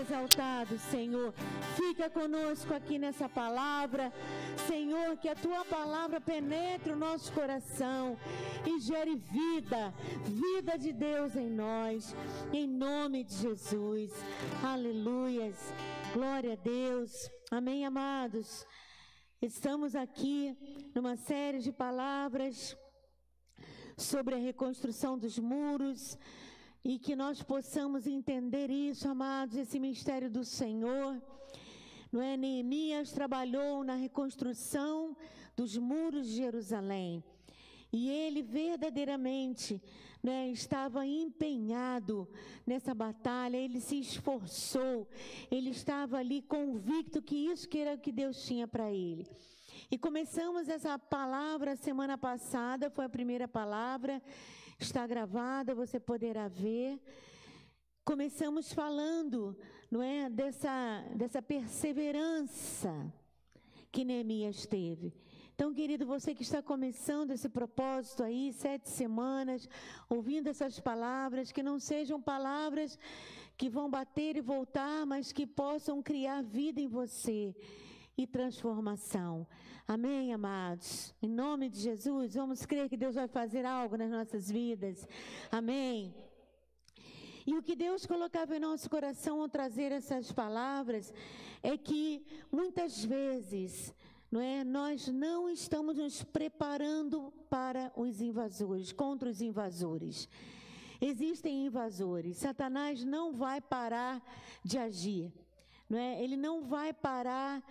exaltado, Senhor. Fica conosco aqui nessa palavra. Senhor, que a Tua palavra penetre o nosso coração e gere vida, vida de Deus em nós, em nome de Jesus. Aleluias. Glória a Deus. Amém, amados. Estamos aqui numa série de palavras sobre a reconstrução dos muros, e que nós possamos entender isso, amados, esse mistério do Senhor. Não é? Neemias trabalhou na reconstrução dos muros de Jerusalém, e ele verdadeiramente, né, estava empenhado nessa batalha, ele se esforçou, ele estava ali convicto que isso que era o que Deus tinha para ele. E começamos essa palavra semana passada, foi a primeira palavra, está gravada, você poderá ver. Começamos falando, não é, dessa perseverança que Neemias teve. Então, querido, você que está começando esse propósito aí, 7 semanas, ouvindo essas palavras, que não sejam palavras que vão bater e voltar, mas que possam criar vida em você e transformação. Amém, amados? Em nome de Jesus, vamos crer que Deus vai fazer algo nas nossas vidas. Amém? E o que Deus colocava em nosso coração ao trazer essas palavras é que muitas vezes, não é, nós não estamos nos preparando para os invasores, contra os invasores. Existem invasores. Satanás não vai parar de agir, não é? Ele não vai parar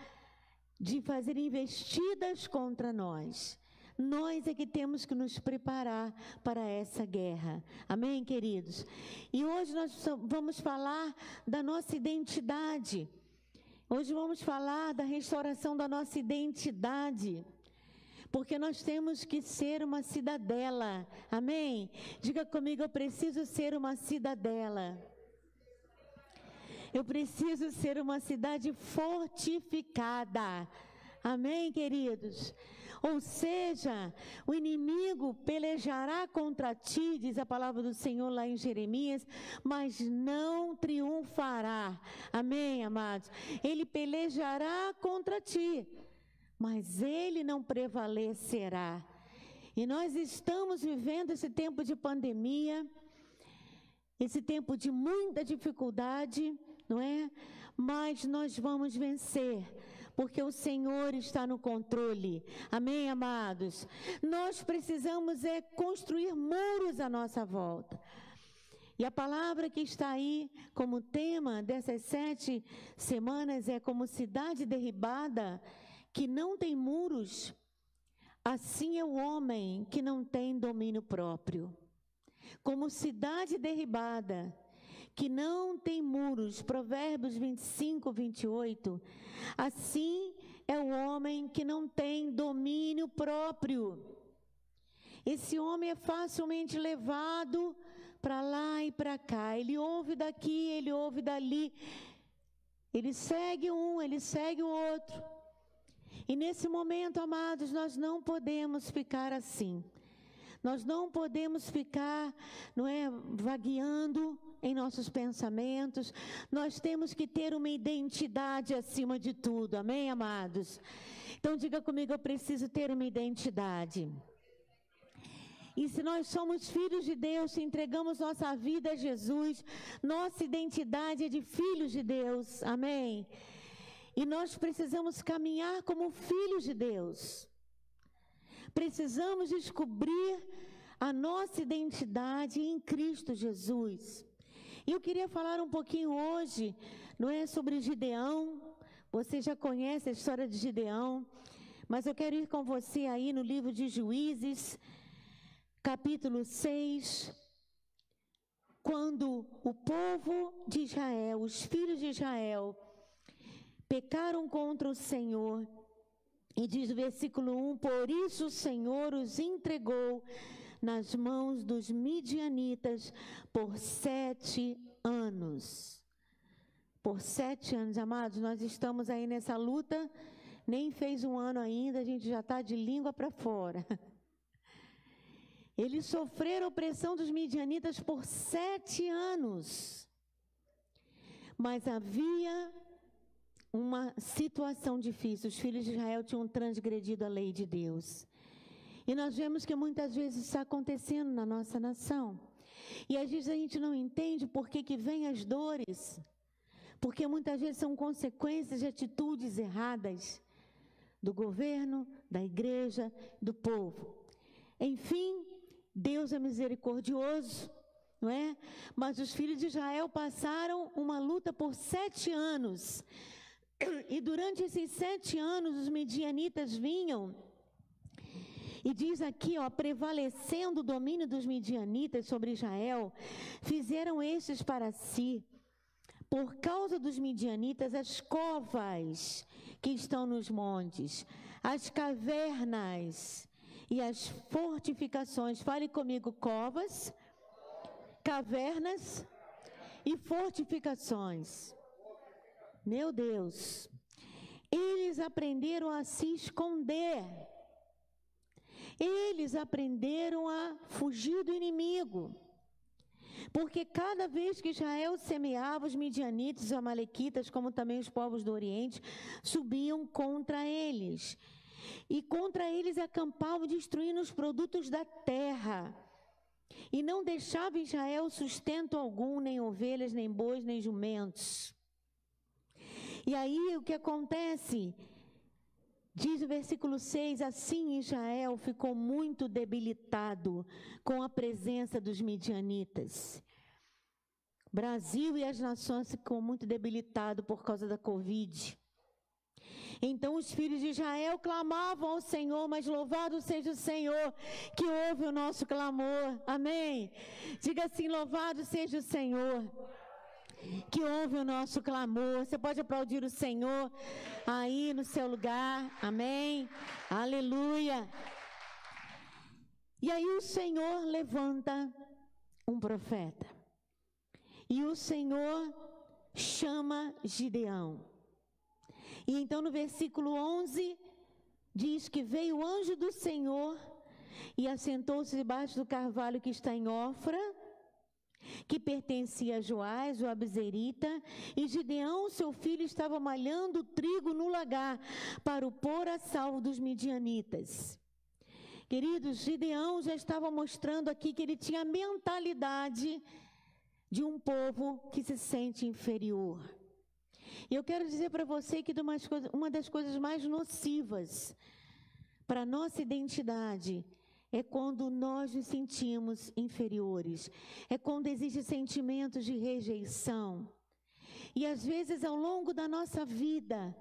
de fazer investidas contra nós. Nós é que temos que nos preparar para essa guerra. Amém, queridos? E hoje nós vamos falar da nossa identidade. Hoje vamos falar da restauração da nossa identidade. Porque nós temos que ser uma cidadela. Amém? Diga comigo, eu preciso ser uma cidadela. Eu preciso ser uma cidade fortificada. Amém, queridos? Ou seja, o inimigo pelejará contra ti, diz a palavra do Senhor lá em Jeremias, mas não triunfará. Amém, amados? Ele pelejará contra ti, mas ele não prevalecerá. E nós estamos vivendo esse tempo de pandemia, esse tempo de muita dificuldade, não é? Mas nós vamos vencer, porque o Senhor está no controle. Amém, amados? Nós precisamos construir muros à nossa volta. E a palavra que está aí como tema dessas 7 semanas é como cidade derribada que não tem muros, assim é o homem que não tem domínio próprio. Como cidade derribada que não tem muros, Provérbios 25, 28, assim é o homem que não tem domínio próprio. Esse homem é facilmente levado para lá e para cá, ele ouve daqui, ele ouve dali, ele segue um, ele segue o outro. E nesse momento, amados, nós não podemos ficar assim. Nós não podemos ficar, não é, vagueando em nossos pensamentos. Nós temos que ter uma identidade acima de tudo. Amém, amados? Então diga comigo, eu preciso ter uma identidade. E se nós somos filhos de Deus, se entregamos nossa vida a Jesus, nossa identidade é de filhos de Deus. Amém? E nós precisamos caminhar como filhos de Deus. Precisamos descobrir a nossa identidade em Cristo Jesus. E eu queria falar um pouquinho hoje, não é, sobre Gideão. Você já conhece a história de Gideão, mas eu quero ir com você aí no livro de Juízes, capítulo 6, quando o povo de Israel, os filhos de Israel, pecaram contra o Senhor. E diz o versículo 1, por isso o Senhor os entregou nas mãos dos midianitas por 7 anos. Por 7 anos, amados, nós estamos aí nessa luta, nem fez um ano ainda, a gente já está de língua para fora. Eles sofreram a opressão dos midianitas por 7 anos. Mas havia uma situação difícil. Os filhos de Israel tinham transgredido a lei de Deus. E nós vemos que muitas vezes isso está acontecendo na nossa nação. E às vezes a gente não entende por que vêm as dores. Porque muitas vezes são consequências de atitudes erradas do governo, da igreja, do povo. Enfim, Deus é misericordioso, não é? Mas os filhos de Israel passaram uma luta por 7 anos. E durante esses 7 anos, os midianitas vinham, e diz aqui, ó, prevalecendo o domínio dos midianitas sobre Israel, fizeram estes para si, por causa dos midianitas, as covas que estão nos montes, as cavernas e as fortificações. Fale comigo, covas, cavernas e fortificações. Meu Deus, eles aprenderam a se esconder. Eles aprenderam a fugir do inimigo. Porque cada vez que Israel semeava, os midianitas, os amalequitas, como também os povos do Oriente, subiam contra eles. E contra eles acampavam, destruindo os produtos da terra. E não deixava Israel sustento algum, nem ovelhas, nem bois, nem jumentos. E aí o que acontece? Diz o versículo 6, assim Israel ficou muito debilitado com a presença dos midianitas. Brasil e as nações ficou muito debilitado por causa da Covid. Então os filhos de Israel clamavam ao Senhor, mas louvado seja o Senhor que ouve o nosso clamor. Amém? Diga assim, louvado seja o Senhor que ouve o nosso clamor. Você pode aplaudir o Senhor aí no seu lugar. Amém? Aleluia. E aí o Senhor levanta um profeta. E o Senhor chama Gideão. E então no versículo 11 diz que veio o anjo do Senhor e assentou-se debaixo do carvalho que está em Ofra, que pertencia a Joás, o abzerita, e Gideão, seu filho, estava malhando trigo no lagar para o pôr a salvo dos midianitas. Queridos, Gideão já estava mostrando aqui que ele tinha a mentalidade de um povo que se sente inferior. E eu quero dizer para você que uma das coisas mais nocivas para a nossa identidade é quando nós nos sentimos inferiores, é quando existem sentimentos de rejeição. E às vezes ao longo da nossa vida,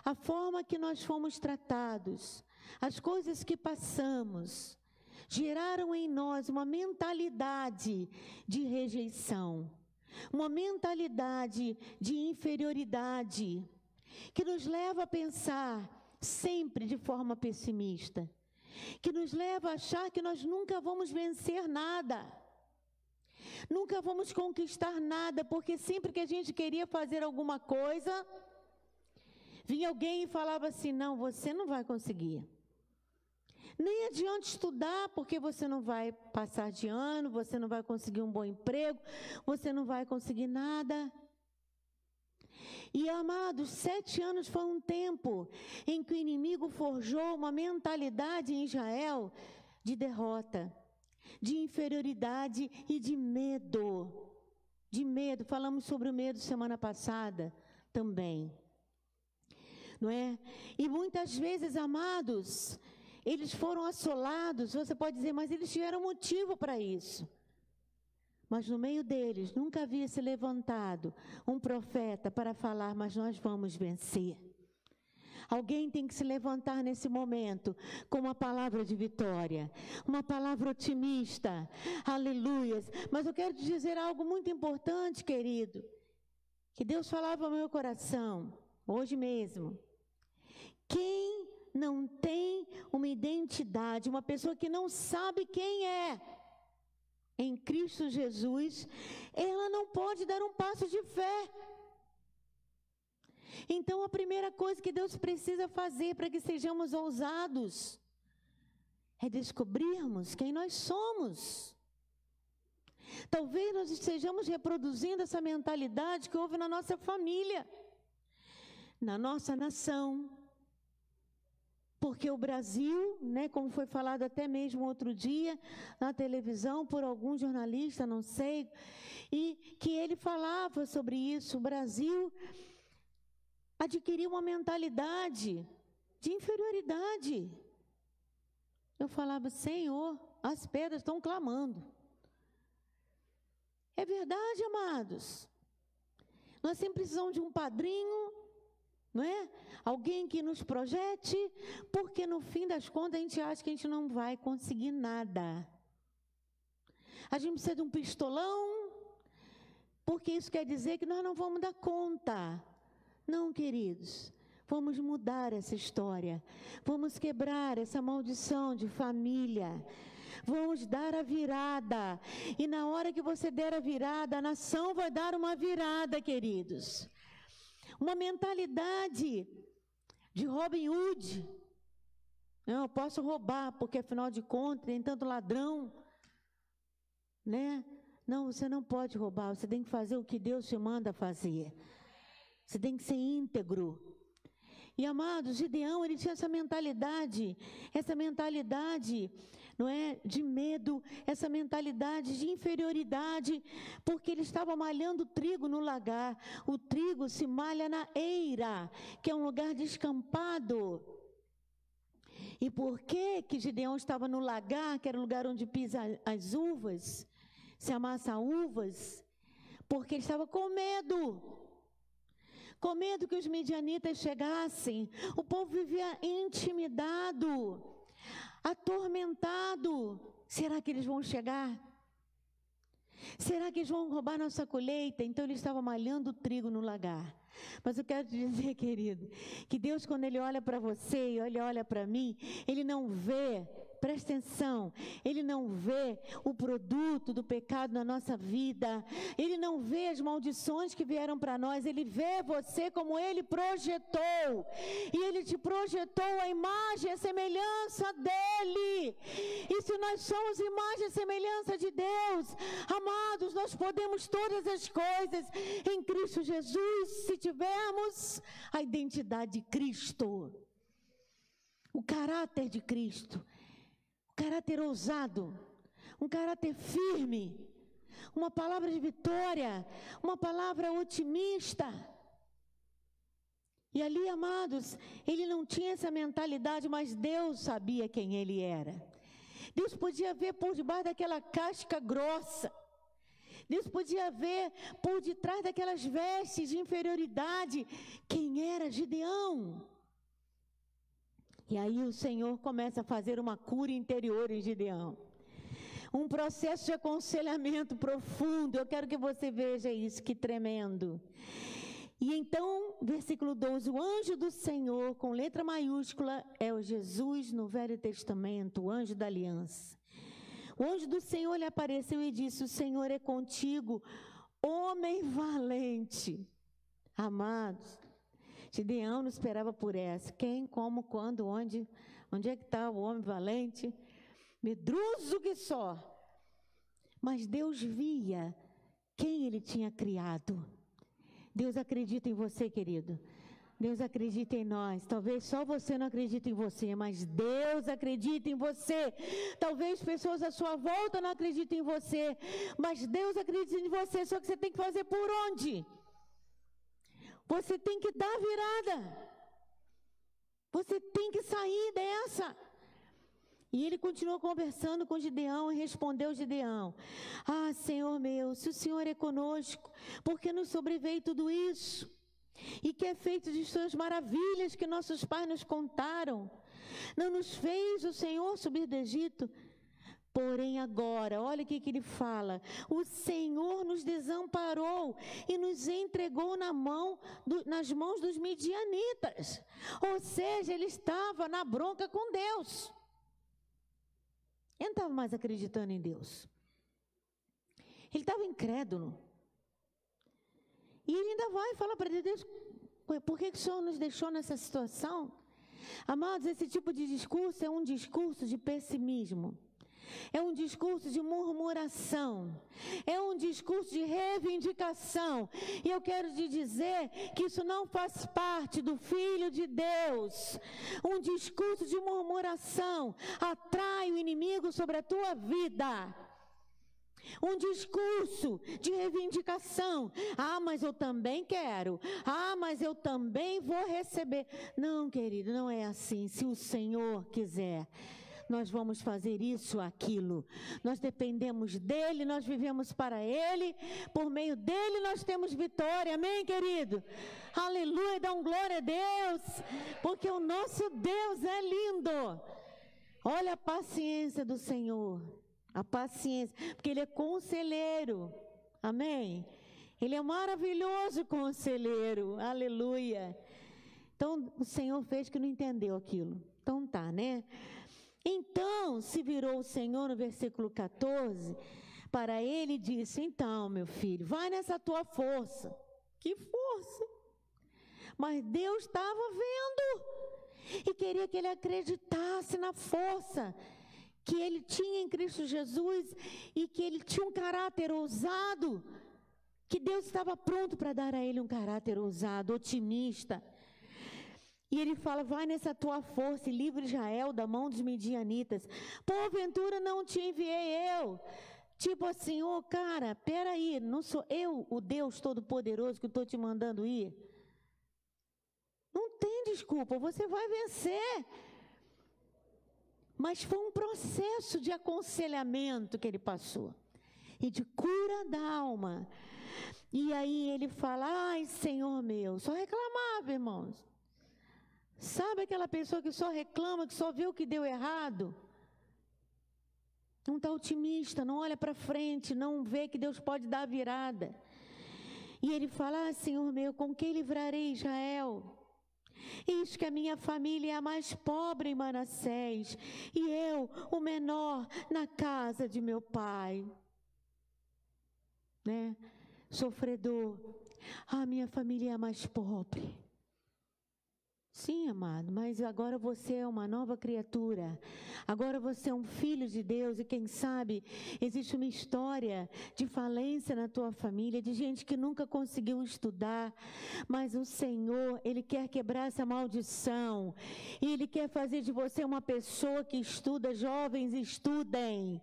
a forma que nós fomos tratados, as coisas que passamos, geraram em nós uma mentalidade de rejeição, uma mentalidade de inferioridade, que nos leva a pensar sempre de forma pessimista, que nos leva a achar que nós nunca vamos vencer nada, nunca vamos conquistar nada, porque sempre que a gente queria fazer alguma coisa, vinha alguém e falava assim, não, você não vai conseguir. Nem adianta estudar, porque você não vai passar de ano, você não vai conseguir um bom emprego, você não vai conseguir nada. E, amados, 7 anos foi um tempo em que o inimigo forjou uma mentalidade em Israel de derrota, de inferioridade e de medo. De medo, falamos sobre o medo semana passada também. Não é? E muitas vezes, amados, eles foram assolados, você pode dizer, mas eles tiveram motivo para isso. Mas no meio deles nunca havia se levantado um profeta para falar, mas nós vamos vencer. Alguém tem que se levantar nesse momento com uma palavra de vitória, uma palavra otimista, aleluias. Mas eu quero te dizer algo muito importante, querido, que Deus falava ao meu coração, hoje mesmo. Quem não tem uma identidade, uma pessoa que não sabe quem é em Cristo Jesus, ela não pode dar um passo de fé. Então a primeira coisa que Deus precisa fazer para que sejamos ousados é descobrirmos quem nós somos. Talvez nós estejamos reproduzindo essa mentalidade que houve na nossa família, na nossa nação. Porque o Brasil, né, como foi falado até mesmo outro dia na televisão por algum jornalista, não sei, e que ele falava sobre isso, o Brasil adquiriu uma mentalidade de inferioridade. Eu falava, Senhor, as pedras estão clamando. É verdade, amados. Nós sempre precisamos de um padrinho, não é? Alguém que nos projete, porque no fim das contas a gente acha que a gente não vai conseguir nada. A gente precisa de um pistolão, porque isso quer dizer que nós não vamos dar conta. Não, queridos, vamos mudar essa história. Vamos quebrar essa maldição de família. Vamos dar a virada. E na hora que você der a virada, a nação vai dar uma virada, queridos. Uma mentalidade de Robin Hood. Não, eu posso roubar, porque afinal de contas tem tanto ladrão, né? Não, você não pode roubar, você tem que fazer o que Deus te manda fazer. Você tem que ser íntegro. E amados, Gideão, ele tinha essa mentalidade, não é, de medo, essa mentalidade de inferioridade, porque ele estava malhando trigo no lagar. O trigo se malha na eira, que é um lugar descampado. E por que Gideão estava no lagar, que era o lugar onde pisa as uvas, se amassa uvas? Porque ele estava com medo que os midianitas chegassem. O povo vivia intimidado, atormentado. Será que eles vão chegar? Será que eles vão roubar nossa colheita? Então ele estava malhando trigo no lagar. Mas eu quero te dizer, querido, que Deus, quando Ele olha para você e Ele olha para mim, Ele não vê, presta atenção, Ele não vê o produto do pecado na nossa vida, Ele não vê as maldições que vieram para nós, Ele vê você como Ele projetou, e Ele te projetou a imagem e a semelhança dEle. E se nós somos imagem e semelhança de Deus, amados, nós podemos todas as coisas em Cristo Jesus, se tivermos a identidade de Cristo, o caráter de Cristo, o caráter ousado, um caráter firme, uma palavra de vitória, uma palavra otimista. E ali, amados, ele não tinha essa mentalidade, mas Deus sabia quem ele era. Deus podia ver por debaixo daquela casca grossa. Deus podia ver por detrás daquelas vestes de inferioridade quem era Gideão. E aí o Senhor começa a fazer uma cura interior em Gideão. Um processo de aconselhamento profundo. Eu quero que você veja isso, que tremendo. E então, versículo 12, o anjo do Senhor, com letra maiúscula, é o Jesus no Velho Testamento, o anjo da aliança. O anjo do Senhor lhe apareceu e disse, o Senhor é contigo, homem valente. Amados, Gideão não esperava por essa. Quem, como, quando, onde é que está o homem valente? Medroso que só. Mas Deus via quem ele tinha criado. Deus acredita em você, querido. Deus acredita em nós. Talvez só você não acredite em você, mas Deus acredita em você. Talvez pessoas à sua volta não acreditem em você, mas Deus acredita em você. Só que você tem que fazer por onde? Você tem que dar a virada. Você tem que sair dessa. E ele continuou conversando com Gideão e respondeu Gideão, ah, Senhor meu, se o Senhor é conosco, por que nos sobreveio tudo isso? E que é feito de suas maravilhas que nossos pais nos contaram? Não nos fez o Senhor subir do Egito? Porém agora, olha o que ele fala, o Senhor nos desamparou e nos entregou nas mãos dos midianitas. Ou seja, ele estava na bronca com Deus. Ele não estava mais acreditando em Deus. Ele estava incrédulo. E ele ainda vai falar para Deus, por que o Senhor nos deixou nessa situação? Amados, esse tipo de discurso é um discurso de pessimismo. é um discurso de murmuração, é um discurso de reivindicação. E eu quero te dizer que isso não faz parte do Filho de Deus. Um discurso de murmuração atrai o inimigo sobre a tua vida. Um discurso de reivindicação. Ah, mas eu também quero. Ah, mas eu também vou receber. Não, querido, não é assim. Se o Senhor quiser, nós vamos fazer isso, aquilo. Nós dependemos dEle, nós vivemos para Ele. Por meio dEle nós temos vitória. Amém, querido? Aleluia, dá glória a Deus. Porque o nosso Deus é lindo. Olha a paciência do Senhor. A paciência, porque Ele é conselheiro, amém? Ele é maravilhoso conselheiro, aleluia. Então, o Senhor fez que não entendeu aquilo. Então tá, né? Então, se virou o Senhor no versículo 14, para ele e disse, então, meu filho, vai nessa tua força. Que força? Mas Deus estava vendo e queria que ele acreditasse na força que ele tinha em Cristo Jesus e que ele tinha um caráter ousado, que Deus estava pronto para dar a ele um caráter ousado, otimista. E ele fala, vai nessa tua força e livre Israel da mão dos midianitas. Porventura não te enviei eu. Tipo assim, ô cara, peraí, não sou eu o Deus Todo-Poderoso que estou te mandando ir? Não tem desculpa, você vai vencer. Mas foi um processo de aconselhamento que ele passou. E de cura da alma. E aí ele fala, ai Senhor meu, só reclamava, irmãos. Sabe aquela pessoa que só reclama, que só vê o que deu errado? Não está otimista, não olha para frente, não vê que Deus pode dar a virada. E ele fala, Senhor meu, com quem livrarei Israel? Eis que a minha família é a mais pobre em Manassés, e eu, o menor, na casa de meu pai. Né? Sofredor, a minha família é a mais pobre. Sim, amado, mas agora você é uma nova criatura. Agora você é um filho de Deus e quem sabe existe uma história de falência na tua família, de gente que nunca conseguiu estudar, mas o Senhor, Ele quer quebrar essa maldição e Ele quer fazer de você uma pessoa que estuda. Jovens, estudem,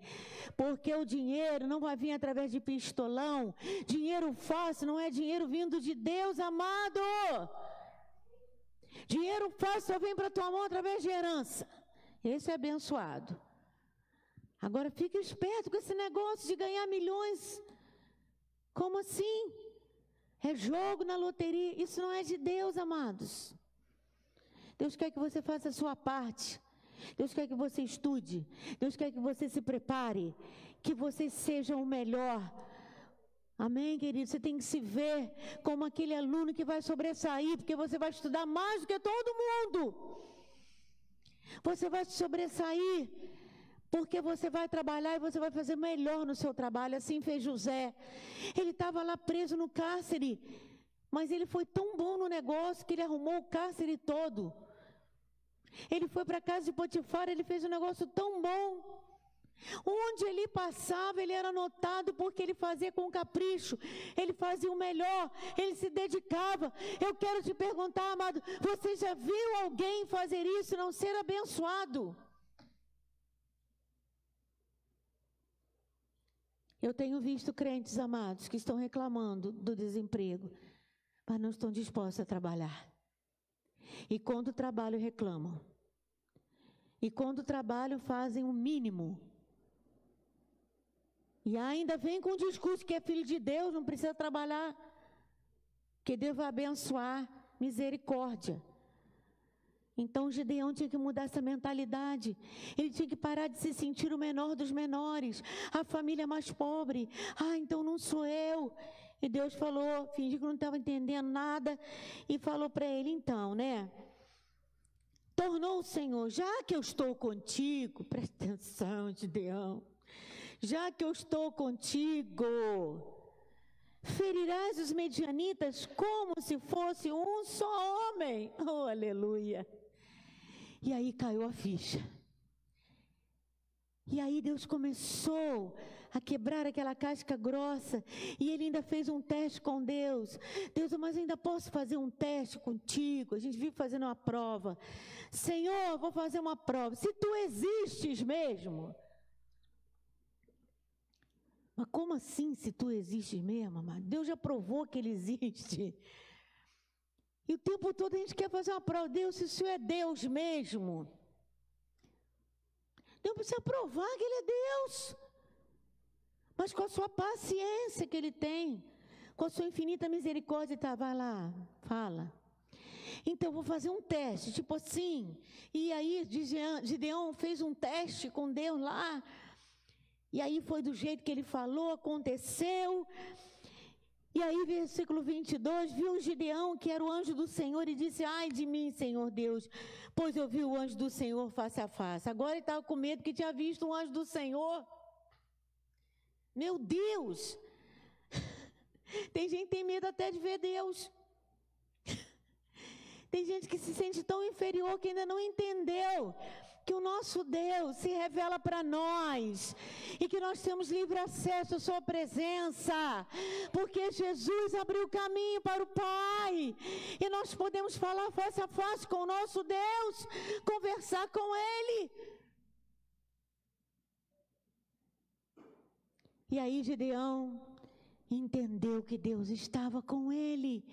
porque o dinheiro não vai vir através de pistolão. Dinheiro fácil não é dinheiro vindo de Deus, amado. Dinheiro fácil só vem para a tua mão através de herança. Esse é abençoado. Agora fica esperto com esse negócio de ganhar milhões. Como assim? É jogo na loteria. Isso não é de Deus, amados. Deus quer que você faça a sua parte. Deus quer que você estude. Deus quer que você se prepare. Que você seja o melhor. Amém, querido? Você tem que se ver como aquele aluno que vai sobressair, porque você vai estudar mais do que todo mundo. Você vai se sobressair, porque você vai trabalhar e você vai fazer melhor no seu trabalho. Assim fez José. Ele estava lá preso no cárcere, mas ele foi tão bom no negócio que ele arrumou o cárcere todo. Ele foi para a casa de Potifar, ele fez um negócio tão bom. Onde ele passava, ele era notado porque ele fazia com capricho, ele fazia o melhor, ele se dedicava. Eu quero te perguntar, amado, você já viu alguém fazer isso e não ser abençoado? Eu tenho visto crentes, amados, que estão reclamando do desemprego, mas não estão dispostos a trabalhar. E quando trabalham, reclamam. E quando trabalham, fazem o mínimo. E ainda vem com o discurso que é filho de Deus, não precisa trabalhar, que Deus vai abençoar, misericórdia. Então Gideão tinha que mudar essa mentalidade. Ele tinha que parar de se sentir o menor dos menores, a família mais pobre. Ah, então não sou eu. E Deus falou, fingiu que não estava entendendo nada, e falou para ele, então, né? Tornou o Senhor, já que eu estou contigo, presta atenção, Gideão. Já que eu estou contigo, ferirás os medianitas como se fosse um só homem. Oh, aleluia. E aí caiu a ficha. E aí Deus começou a quebrar aquela casca grossa, e ele ainda fez um teste com Deus. Deus, mas ainda posso fazer um teste contigo? A gente vive fazendo uma prova. Senhor, vou fazer uma prova. Se tu existes mesmo. Mas como assim, se tu existes mesmo, amado? Deus já provou que ele existe. E o tempo todo a gente quer fazer uma prova. Deus, se o Senhor é Deus mesmo, Deus precisa provar que ele é Deus. Mas com a sua paciência que ele tem, com a sua infinita misericórdia, tá, vai lá, fala. Então, eu vou fazer um teste, tipo assim. E aí, Gideão fez um teste com Deus lá. E aí foi do jeito que ele falou, aconteceu. E aí, versículo 22, viu Gideão, que era o anjo do Senhor, e disse, ai de mim, Senhor Deus, pois eu vi o anjo do Senhor face a face. Agora ele estava com medo que tinha visto um anjo do Senhor. Meu Deus! Tem gente que tem medo até de ver Deus. Tem gente que se sente tão inferior que ainda não entendeu que o nosso Deus se revela para nós e que nós temos livre acesso à sua presença, porque Jesus abriu o caminho para o Pai e nós podemos falar face a face com o nosso Deus, conversar com Ele. E aí Gideão entendeu que Deus estava com ele,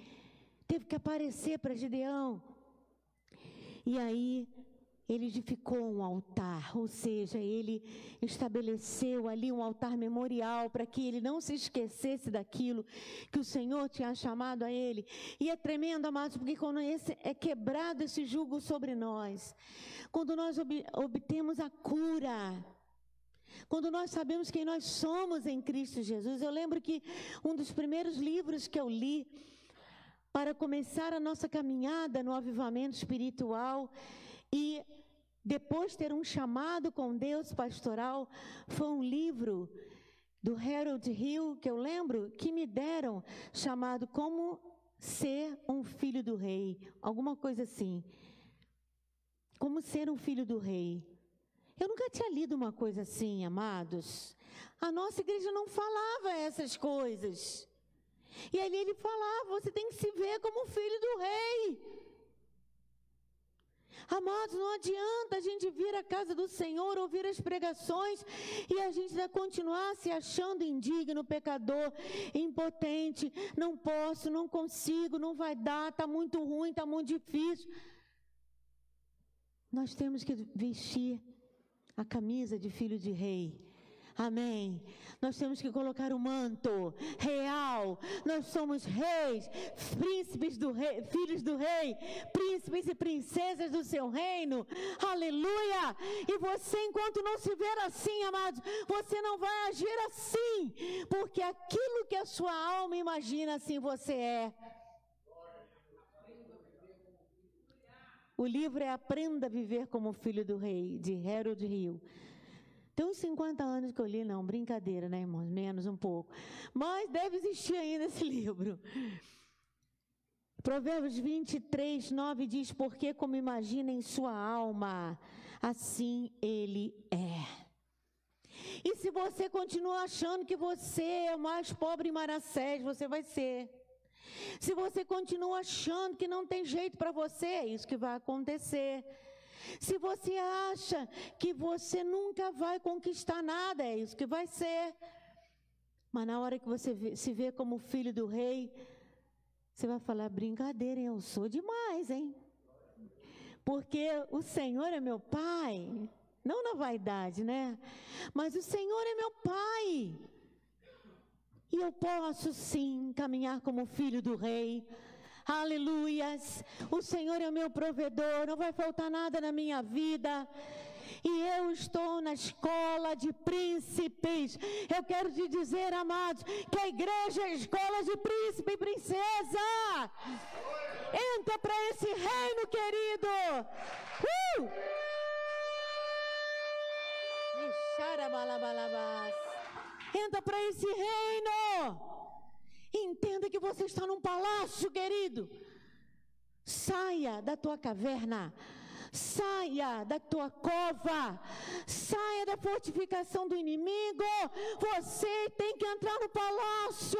teve que aparecer para Gideão. E aí ele edificou um altar, ou seja, ele estabeleceu ali um altar memorial para que ele não se esquecesse daquilo que o Senhor tinha chamado a ele. E é tremendo, amados, porque quando é quebrado esse jugo sobre nós, quando nós obtemos a cura, quando nós sabemos quem nós somos em Cristo Jesus. Eu lembro que um dos primeiros livros que eu li para começar a nossa caminhada no avivamento espiritual e depois ter um chamado com Deus pastoral, foi um livro do Harold Hill, que eu lembro, que me deram, chamado Como Ser um Filho do Rei, alguma coisa assim. Como Ser um Filho do Rei. Eu nunca tinha lido uma coisa assim, amados. A nossa igreja não falava essas coisas. E ali ele falava, você tem que se ver como filho do rei. Amados, não adianta a gente vir à casa do Senhor, ouvir as pregações e a gente vai continuar se achando indigno, pecador, impotente, não posso, não consigo, não vai dar, está muito ruim, está muito difícil. Nós temos que vestir a camisa de filho de rei. Amém. Nós temos que colocar o manto real. Nós somos reis, príncipes do rei, filhos do rei, príncipes e princesas do seu reino. Aleluia! E você, enquanto não se ver assim, amados, você não vai agir assim, porque aquilo que a sua alma imagina, assim você é. O livro é Aprenda a Viver como Filho do Rei, de Harold Hill. Tem uns 50 anos que eu li, não, brincadeira, né, irmãos? Menos um pouco. Mas deve existir ainda esse livro. Provérbios 23, 9 diz, porque como imagina em sua alma, assim ele é. E se você continua achando que você é o mais pobre em Manassés, você vai ser. Se você continua achando que não tem jeito para você, é isso que vai acontecer. Se você acha que você nunca vai conquistar nada, é isso que vai ser. Mas na hora que você se vê como filho do rei, você vai falar, brincadeira, hein? Eu sou demais, hein? Porque o Senhor é meu Pai, não na vaidade, né? Mas o Senhor é meu Pai. E eu posso sim caminhar como filho do rei. Aleluias. O Senhor é o meu provedor, não vai faltar nada na minha vida. E eu estou na escola de príncipes. Eu quero te dizer, amados, que a igreja é a escola de príncipe e princesa. Entra para esse reino, querido. Entra para esse reino. Entenda que você está num palácio, querido. Saia da tua caverna. Saia da tua cova, saia da fortificação do inimigo. Você tem que entrar no palácio.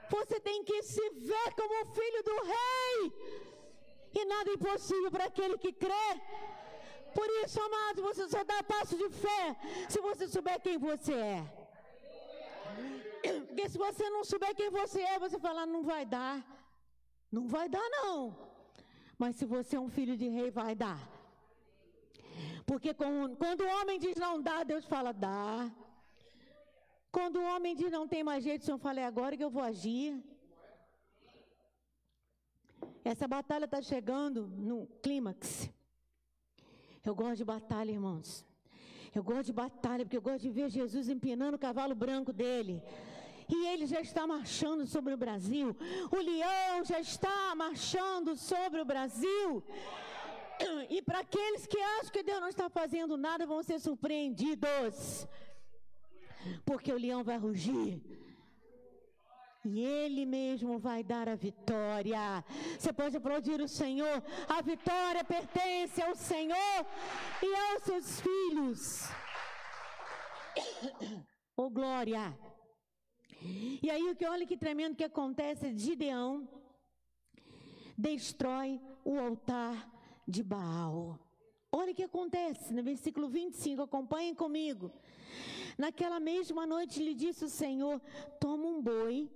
Você tem que se ver como filho do rei. E nada é impossível para aquele que crê. Por isso, amado, você só dá passo de fé se você souber quem você é. Porque se você não souber quem você é, você fala, não vai dar. Não vai dar, não. Mas se você é um filho de rei, vai dar. Porque quando o homem diz não dá, Deus fala dá. Quando o homem diz não tem mais jeito, o Senhor fala, é agora que eu vou agir. Essa batalha está chegando no clímax. Eu gosto de batalha, irmãos. Eu gosto de batalha, porque eu gosto de ver Jesus empinando o cavalo branco dele. E ele já está marchando sobre o Brasil. O leão já está marchando sobre o Brasil. E para aqueles que acham que Deus não está fazendo nada, vão ser surpreendidos. Porque o leão vai rugir. E Ele mesmo vai dar a vitória. Você pode aplaudir o Senhor. A vitória pertence ao Senhor e aos seus filhos. Oh, glória! E aí, olha que tremendo que acontece. Gideão destrói o altar de Baal. Olha o que acontece no versículo 25, acompanhem comigo. Naquela mesma noite lhe disse o Senhor, toma um boi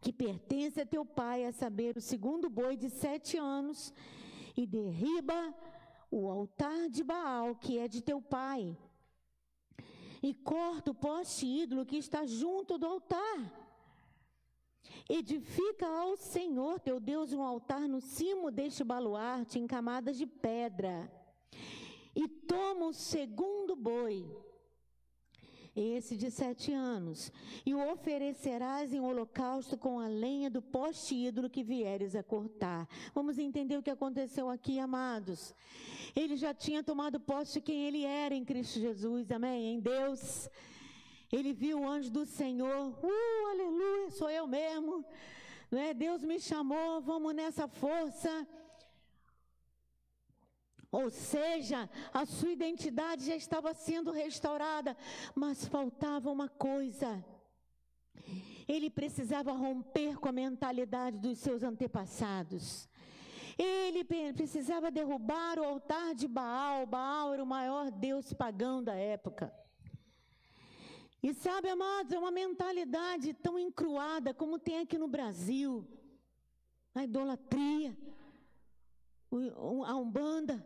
que pertence a teu pai, a saber, o segundo boi de 7 anos, e derriba o altar de Baal, que é de teu pai, e corta o poste ídolo que está junto do altar. Edifica ao Senhor teu Deus um altar no cimo deste baluarte em camadas de pedra, e toma o segundo boi, esse de 7 anos, e o oferecerás em holocausto com a lenha do poste ídolo que vieres a cortar. Vamos entender o que aconteceu aqui, amados. Ele já tinha tomado posse de quem ele era em Cristo Jesus, amém? Em Deus. Ele viu o anjo do Senhor, aleluia, sou eu mesmo, não é? Deus me chamou, vamos nessa força. Ou seja, a sua identidade já estava sendo restaurada, mas faltava uma coisa. Ele precisava romper com a mentalidade dos seus antepassados. Ele precisava derrubar o altar de Baal. Baal era o maior deus pagão da época. E sabe, amados, é uma mentalidade tão encruada como tem aqui no Brasil. A idolatria, a umbanda.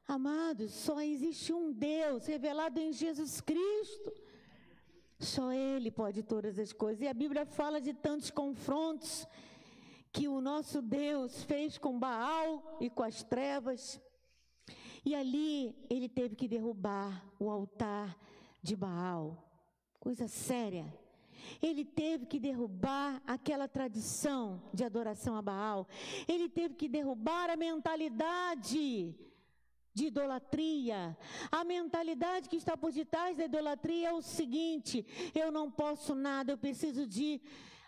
Amados, só existe um Deus revelado em Jesus Cristo. Só Ele pode todas as coisas. E a Bíblia fala de tantos confrontos que o nosso Deus fez com Baal e com as trevas. E ali ele teve que derrubar o altar de Baal. Coisa séria. Ele teve que derrubar aquela tradição de adoração a Baal. Ele teve que derrubar a mentalidade de idolatria. A mentalidade que está por detrás da idolatria é o seguinte: eu não posso nada, eu preciso de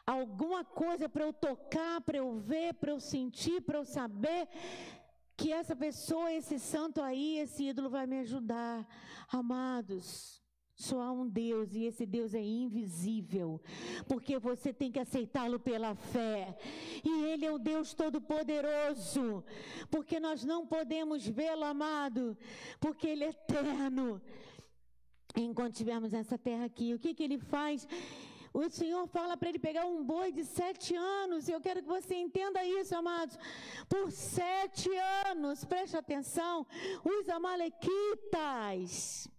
alguma coisa para eu tocar, para eu ver, para eu sentir, para eu saber que essa pessoa, esse santo aí, esse ídolo vai me ajudar. Amados, só há um Deus e esse Deus é invisível, porque você tem que aceitá-lo pela fé. E Ele é o Deus Todo-Poderoso, porque nós não podemos vê-lo, amado, porque Ele é eterno. Enquanto tivermos essa terra aqui, o que Ele faz? O Senhor fala para ele pegar um boi de 7 anos, e eu quero que você entenda isso, amados. Por 7 anos, preste atenção, os amalequitas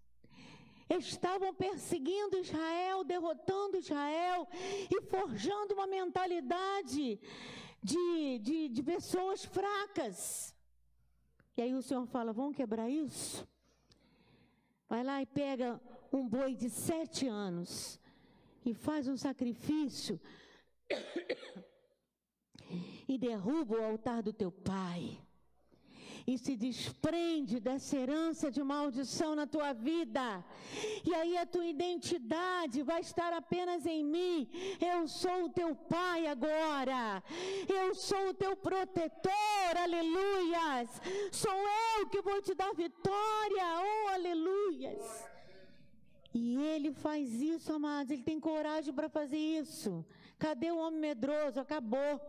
estavam perseguindo Israel, derrotando Israel e forjando uma mentalidade de pessoas fracas. E aí o Senhor fala, vamos quebrar isso? Vai lá e pega um boi de 7 anos e faz um sacrifício e derruba o altar do teu pai. E se desprende dessa herança de maldição na tua vida. E aí a tua identidade vai estar apenas em mim. Eu sou o teu pai agora. Eu sou o teu protetor. Senhor, aleluias. Sou eu que vou te dar vitória, oh, aleluias. E ele faz isso, amados, ele tem coragem para fazer isso. Cadê o homem medroso? Acabou.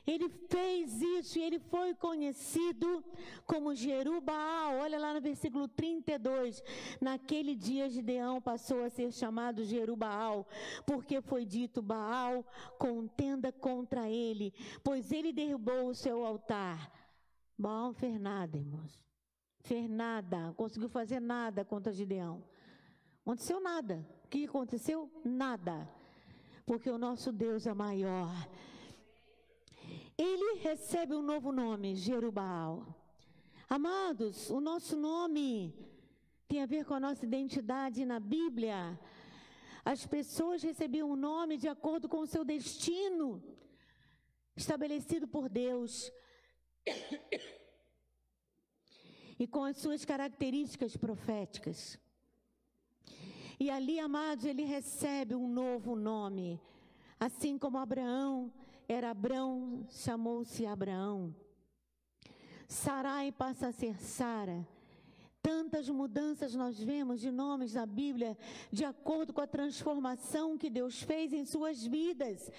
Ele fez isso e ele foi conhecido como Jerubaal. Olha lá no versículo 32. Naquele dia Gideão passou a ser chamado Jerubaal, porque foi dito: Baal contenda contra ele, pois ele derrubou o seu altar. Baal não fez nada, irmãos. Fez nada, não conseguiu fazer nada contra Gideão. Não aconteceu nada. O que aconteceu? Nada. Porque o nosso Deus é maior. Ele recebe um novo nome, Jerubaal. Amados, o nosso nome tem a ver com a nossa identidade na Bíblia. As pessoas recebiam um nome de acordo com o seu destino, estabelecido por Deus, e com as suas características proféticas. E ali, amados, ele recebe um novo nome. Assim como Abraão era Abrão, chamou-se Abraão. Sarai passa a ser Sara. Tantas mudanças nós vemos de nomes na Bíblia, de acordo com a transformação que Deus fez em suas vidas.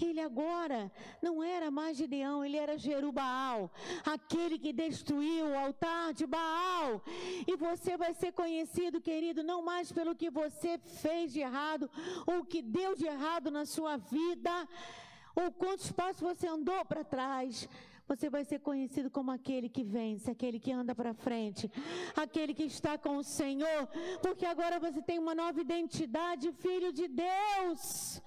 Ele agora não era mais Gideão, ele era Jerubaal, aquele que destruiu o altar de Baal. E você vai ser conhecido, querido, não mais pelo que você fez de errado, ou o que deu de errado na sua vida, ou quantos passos você andou para trás. Você vai ser conhecido como aquele que vence, aquele que anda para frente, aquele que está com o Senhor, porque agora você tem uma nova identidade, filho de Deus.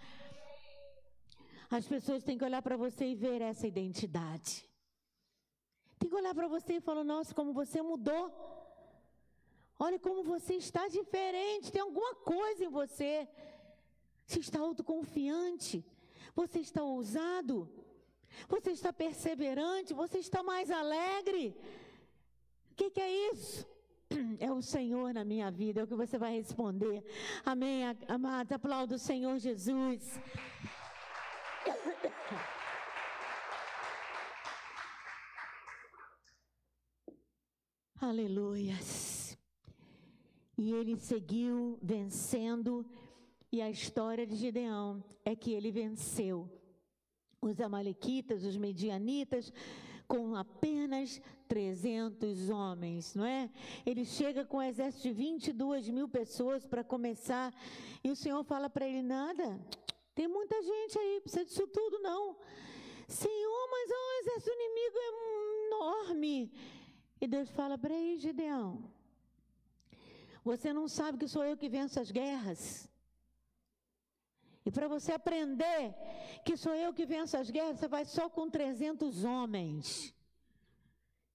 As pessoas têm que olhar para você e ver essa identidade. Tem que olhar para você e falar: nossa, como você mudou. Olha como você está diferente, tem alguma coisa em você. Você está autoconfiante, você está ousado. Você está perseverante, você está mais alegre. O que é isso? É o Senhor na minha vida, é o que você vai responder. Amém, amados, aplauda o Senhor Jesus. Aleluias. E ele seguiu vencendo, e a história de Gideão é que ele venceu os amalequitas, os medianitas, com apenas 300 homens, não é? Ele chega com um exército de 22.000 pessoas para começar, e o Senhor fala para ele: nada, tem muita gente aí, precisa disso tudo não. Senhor, mas o exército inimigo é enorme. E Deus fala para ele: Gideão, você não sabe que sou eu que venço as guerras? E para você aprender que sou eu que venço as guerras, você vai só com 300 homens.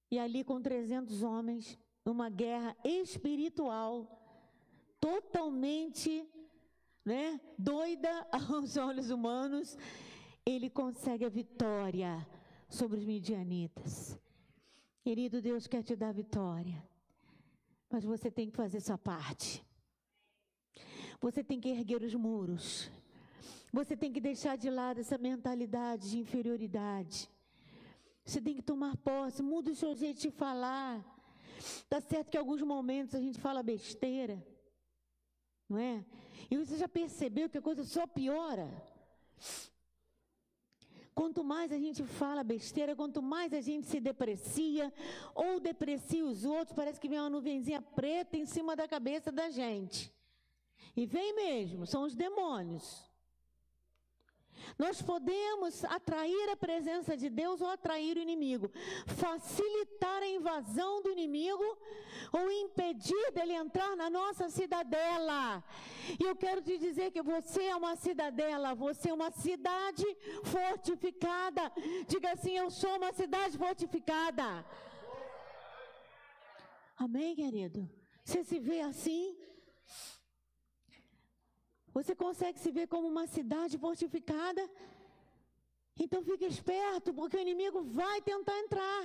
E ali com 300 homens, uma guerra espiritual, totalmente, né, doida aos olhos humanos, ele consegue a vitória sobre os midianitas. Querido, Deus quer te dar vitória, mas você tem que fazer sua parte. Você tem que erguer os muros. Você tem que deixar de lado essa mentalidade de inferioridade. Você tem que tomar posse, muda o seu jeito de falar. Tá certo que em alguns momentos a gente fala besteira, não é? E você já percebeu que a coisa só piora? Quanto mais a gente fala besteira, quanto mais a gente se deprecia, ou deprecia os outros, parece que vem uma nuvenzinha preta em cima da cabeça da gente. E vem mesmo, são os demônios. Nós podemos atrair a presença de Deus ou atrair o inimigo, facilitar a invasão do inimigo ou impedir dele entrar na nossa cidadela. E eu quero te dizer que você é uma cidadela, você é uma cidade fortificada. Diga assim: eu sou uma cidade fortificada. Amém, querido? Você se vê assim? Você consegue se ver como uma cidade fortificada? Então fique esperto, porque o inimigo vai tentar entrar.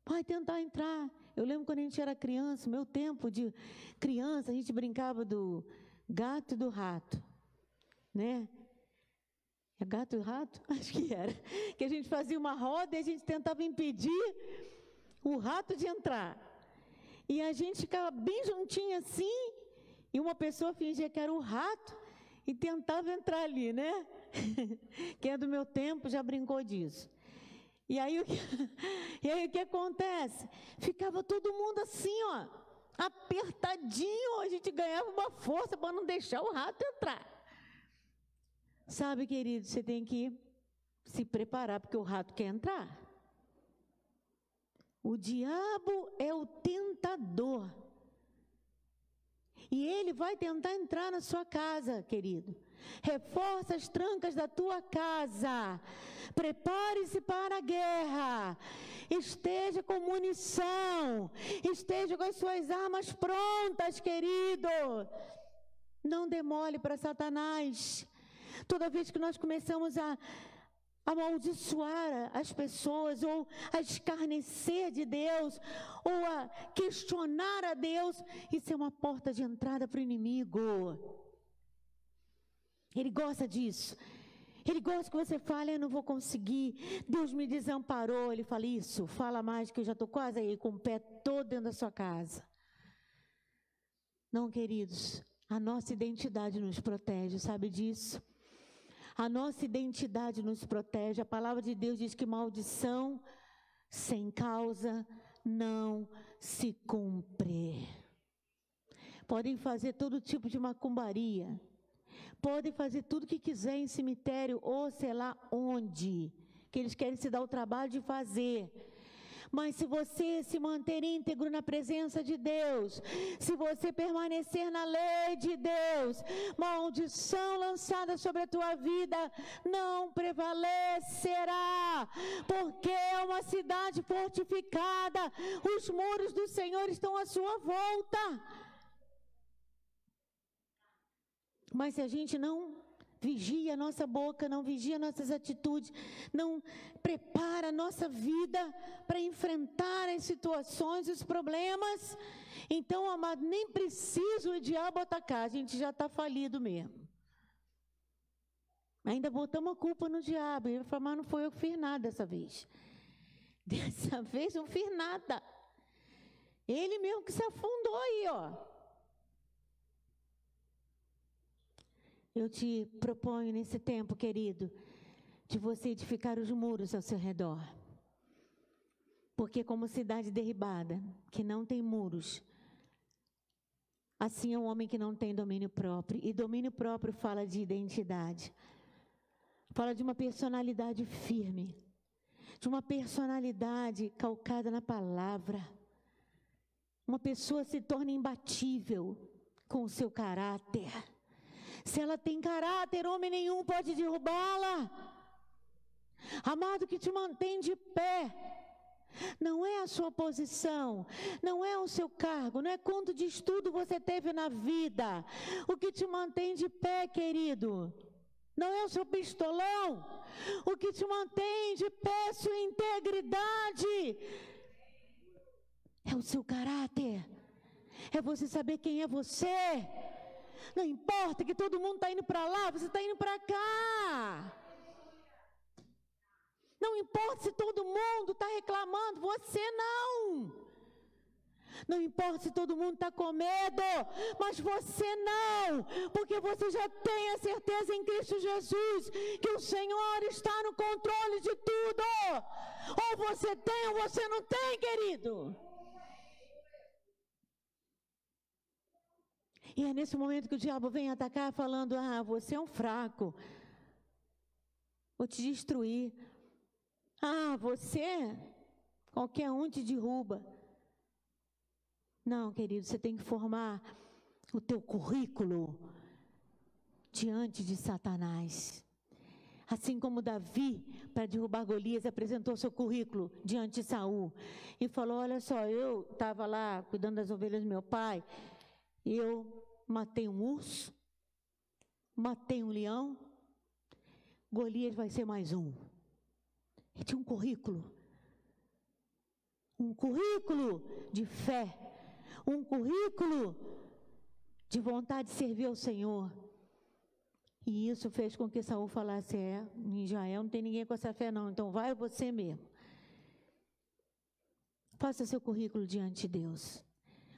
Vai tentar entrar. Eu lembro quando a gente era criança, meu tempo de criança, a gente brincava do gato e do rato, né? É gato e rato? Acho que era. Que a gente fazia uma roda e a gente tentava impedir o rato de entrar. E a gente ficava bem juntinho assim, e uma pessoa fingia que era o rato e tentava entrar ali, né? Quem é do meu tempo já brincou disso. E aí o que acontece? Ficava todo mundo assim, ó, apertadinho, a gente ganhava uma força para não deixar o rato entrar. Sabe, querido, você tem que se preparar, porque o rato quer entrar. O diabo é o tentador. E ele vai tentar entrar na sua casa, querido. Reforça as trancas da tua casa. Prepare-se para a guerra. Esteja com munição. Esteja com as suas armas prontas, querido. Não demole para Satanás. Toda vez que nós começamos a amaldiçoar as pessoas, ou a escarnecer de Deus, ou a questionar a Deus, isso é uma porta de entrada para o inimigo. Ele gosta disso. Ele gosta que você fale, eu não vou conseguir, Deus me desamparou. Ele fala, isso, fala mais, que eu já estou quase aí com o pé todo dentro da sua casa. Não, queridos, a nossa identidade nos protege, sabe disso? A nossa identidade nos protege. A palavra de Deus diz que maldição sem causa não se cumpre. Podem fazer todo tipo de macumbaria. Podem fazer tudo que quiser em cemitério ou sei lá onde, que eles querem se dar o trabalho de fazer. Mas se você se manter íntegro na presença de Deus, se você permanecer na lei de Deus, maldição lançada sobre a tua vida não prevalecerá, porque é uma cidade fortificada, os muros do Senhor estão à sua volta. Mas se a gente não vigia a nossa boca, não vigia nossas atitudes, não prepara a nossa vida para enfrentar as situações, os problemas, então, amado, nem precisa o diabo atacar, a gente já está falido mesmo. Ainda botamos a culpa no diabo, ele falou, mas não foi eu que fiz nada dessa vez. Dessa vez eu não fiz nada. Ele mesmo que se afundou aí, ó. Eu te proponho nesse tempo, querido, de você edificar os muros ao seu redor. Porque como cidade derribada, que não tem muros, assim é um homem que não tem domínio próprio. E domínio próprio fala de identidade. Fala de uma personalidade firme. De uma personalidade calcada na palavra. Uma pessoa se torna imbatível com o seu caráter. Se ela tem caráter, homem nenhum pode derrubá-la. Amado, que te mantém de pé não é a sua posição, não é o seu cargo, não é quanto de estudo você teve na vida. O que te mantém de pé, querido, não é o seu pistolão. O que te mantém de pé é sua integridade, é o seu caráter, é você saber quem é você. Não importa que todo mundo está indo para lá, você está indo para cá. Não importa se todo mundo está reclamando, você não. Não importa se todo mundo está com medo, mas você não. Porque você já tem a certeza em Cristo Jesus que o Senhor está no controle de tudo. Ou você tem ou você não tem, querido. E é nesse momento que o diabo vem atacar falando, você é um fraco, vou te destruir. Você, qualquer um te derruba. Não, querido, você tem que formar o teu currículo diante de Satanás. Assim como Davi, para derrubar Golias, apresentou seu currículo diante de Saul. E falou, olha só, eu estava lá cuidando das ovelhas do meu pai, eu matei um urso, matei um leão, Golias vai ser mais um. Ele tinha um currículo de fé, um currículo de vontade de servir ao Senhor. E isso fez com que Saul falasse: em Israel não tem ninguém com essa fé não, então vai você mesmo. Faça seu currículo diante de Deus.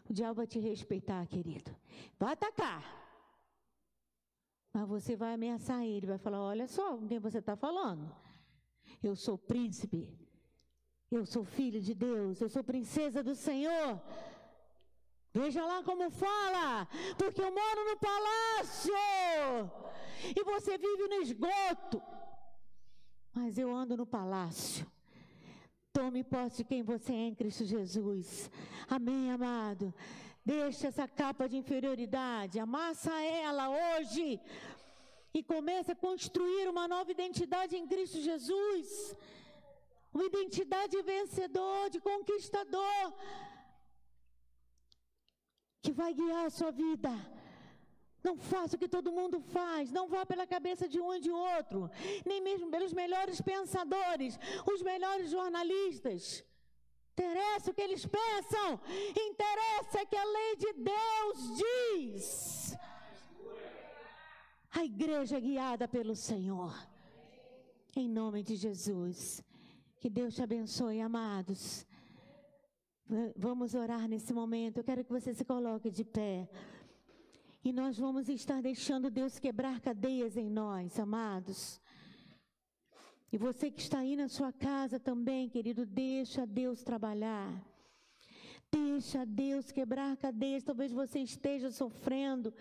O diabo vai te respeitar, querido. Vai atacar. Mas você vai ameaçar ele, vai falar: olha só com quem você está falando. Eu sou príncipe. Eu sou filho de Deus. Eu sou princesa do Senhor. Veja lá como fala. Porque eu moro no palácio. E você vive no esgoto. Mas eu ando no palácio. Tome posse de quem você é em Cristo Jesus. Amém, amado? Deixa essa capa de inferioridade, amassa ela hoje e comece a construir uma nova identidade em Cristo Jesus. Uma identidade de vencedor, de conquistador, que vai guiar a sua vida. Não faça o que todo mundo faz, não vá pela cabeça de um e de outro, nem mesmo pelos melhores pensadores, os melhores jornalistas. Interessa o que eles pensam, interessa o que a lei de Deus diz. A igreja é guiada pelo Senhor, em nome de Jesus. Que Deus te abençoe, amados. Vamos orar nesse momento. Eu quero que você se coloque de pé. E nós vamos estar deixando Deus quebrar cadeias em nós, amados. E você que está aí na sua casa também, querido, deixa Deus trabalhar. Deixa Deus quebrar cadeias. Talvez você esteja sofrendo,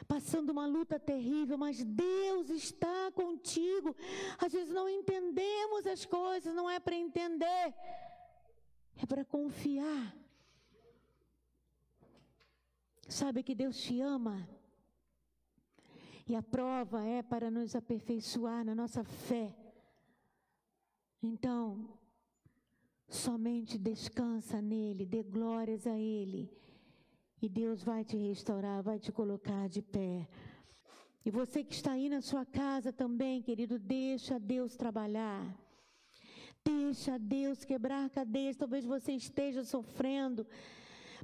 passando uma luta terrível, mas Deus está contigo. Às vezes não entendemos as coisas, não é para entender, é para confiar. Sabe que Deus te ama. E a prova é para nos aperfeiçoar na nossa fé. Então, somente descansa nele, dê glórias a ele. E Deus vai te restaurar, vai te colocar de pé. E você que está aí na sua casa também, querido, deixa Deus trabalhar. Deixa Deus quebrar cadeias. Talvez você esteja sofrendo,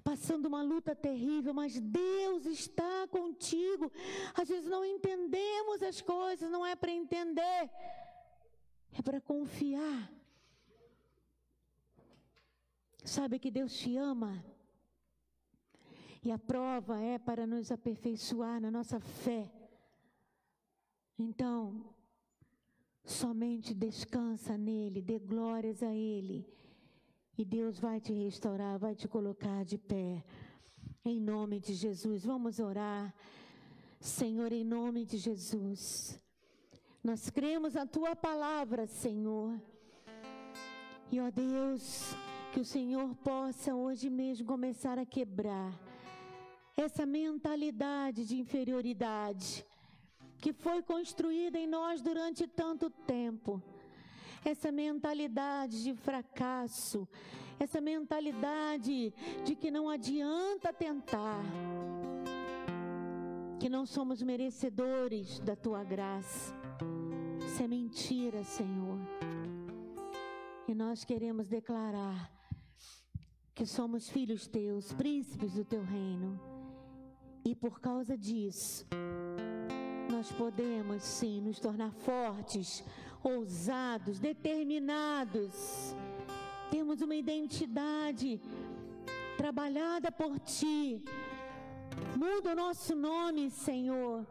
passando uma luta terrível, mas Deus está contigo. Às vezes não entendemos as coisas, não é para entender, é para confiar. Sabe que Deus te ama. E a prova é para nos aperfeiçoar na nossa fé. Então, somente descansa nele, dê glórias a ele. E Deus vai te restaurar, vai te colocar de pé. Em nome de Jesus, vamos orar. Senhor, em nome de Jesus, nós cremos a tua palavra, Senhor. E, ó Deus, que o Senhor possa hoje mesmo começar a quebrar essa mentalidade de inferioridade que foi construída em nós durante tanto tempo. Essa mentalidade de fracasso, essa mentalidade de que não adianta tentar, que não somos merecedores da tua graça. Isso é mentira, Senhor. E nós queremos declarar que somos filhos teus, príncipes do teu reino. E por causa disso, nós podemos sim nos tornar fortes, ousados, determinados. Temos uma identidade trabalhada por ti. Muda o nosso nome, Senhor.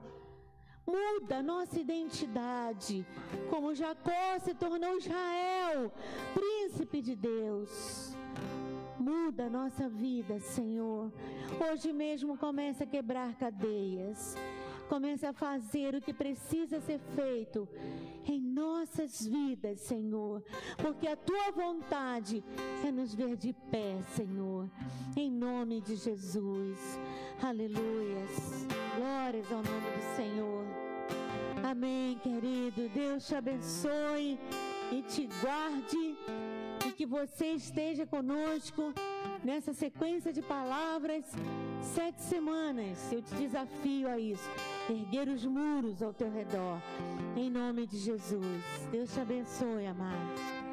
Muda a nossa identidade. Como Jacó se tornou Israel, príncipe de Deus. Muda a nossa vida, Senhor. Hoje mesmo começa a quebrar cadeias. Comece a fazer o que precisa ser feito em nossas vidas, Senhor. Porque a tua vontade é nos ver de pé, Senhor. Em nome de Jesus. Aleluias. Glórias ao nome do Senhor. Amém, querido. Deus te abençoe e te guarde. E que você esteja conosco nessa sequência de palavras, 7 semanas. Eu te desafio a isso. Erguer os muros ao teu redor. Em nome de Jesus. Deus te abençoe, amado.